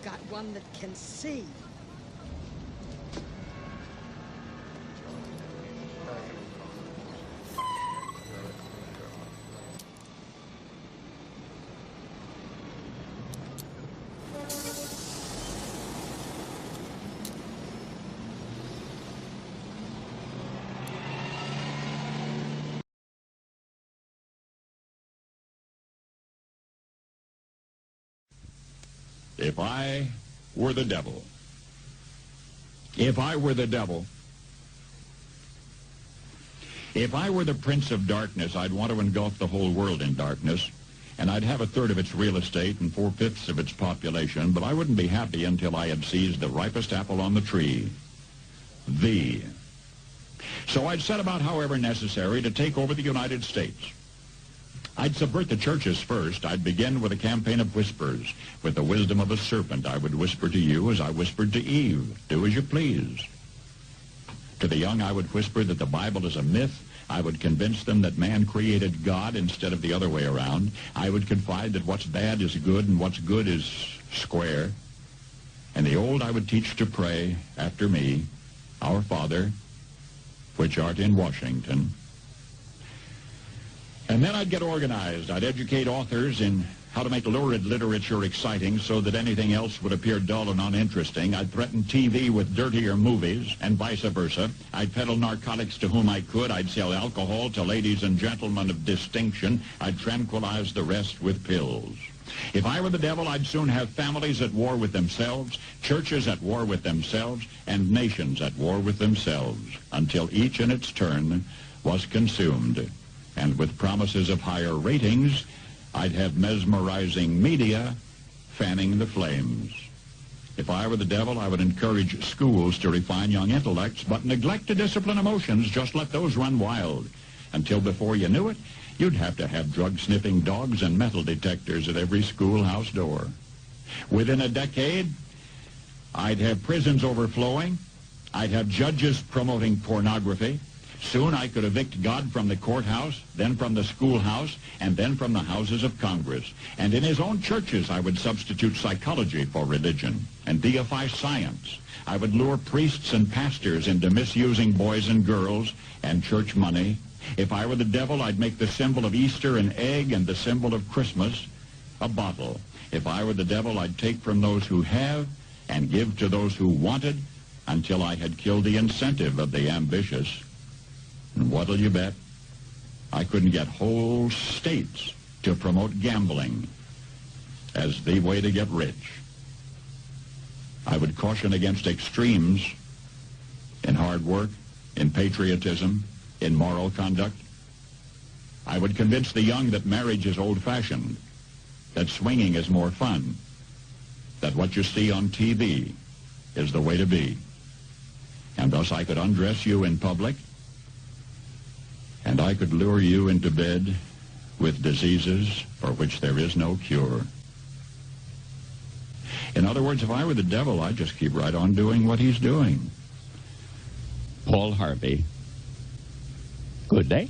got one that can see. If I were the devil, if I were the devil, if I were the prince of darkness, I'd want to engulf the whole world in darkness, and I'd have a third of its real estate and 4/5 of its population, but I wouldn't be happy until I had seized the ripest apple on the tree, thee. So I'd set about, however necessary, to take over the United States. I'd subvert the churches first. I'd begin with a campaign of whispers. With the wisdom of a serpent, I would whisper to you as I whispered to Eve, do as you please. To the young, I would whisper that the Bible is a myth. I would convince them that man created God instead of the other way around. I would confide that what's bad is good and what's good is square. And the old I would teach to pray after me, Our Father, which art in Washington. And then I'd get organized. I'd educate authors in how to make lurid literature exciting so that anything else would appear dull and uninteresting. I'd threaten TV with dirtier movies and vice versa. I'd peddle narcotics to whom I could. I'd sell alcohol to ladies and gentlemen of distinction. I'd tranquilize the rest with pills. If I were the devil, I'd soon have families at war with themselves, churches at war with themselves, and nations at war with themselves, until each in its turn was consumed. And with promises of higher ratings, I'd have mesmerizing media fanning the flames. If I were the devil, I would encourage schools to refine young intellects, but neglect to discipline emotions. Just let those run wild. Until before you knew it, you'd have to have drug-sniffing dogs and metal detectors at every schoolhouse door. Within a decade, I'd have prisons overflowing. I'd have judges promoting pornography. Soon I could evict God from the courthouse, then from the schoolhouse, and then from the houses of Congress. And in his own churches, I would substitute psychology for religion and deify science. I would lure priests and pastors into misusing boys and girls and church money. If I were the devil, I'd make the symbol of Easter an egg and the symbol of Christmas a bottle. If I were the devil, I'd take from those who have and give to those who wanted until I had killed the incentive of the ambitious. And what'll you bet? I couldn't get whole states to promote gambling as the way to get rich. I would caution against extremes in hard work, in patriotism, in moral conduct. I would convince the young that marriage is old-fashioned, that swinging is more fun, that what you see on TV is the way to be. And thus I could undress you in public, and I could lure you into bed with diseases for which there is no cure. In other words, if I were the devil, I'd just keep right on doing what he's doing. Paul Harvey. Good day.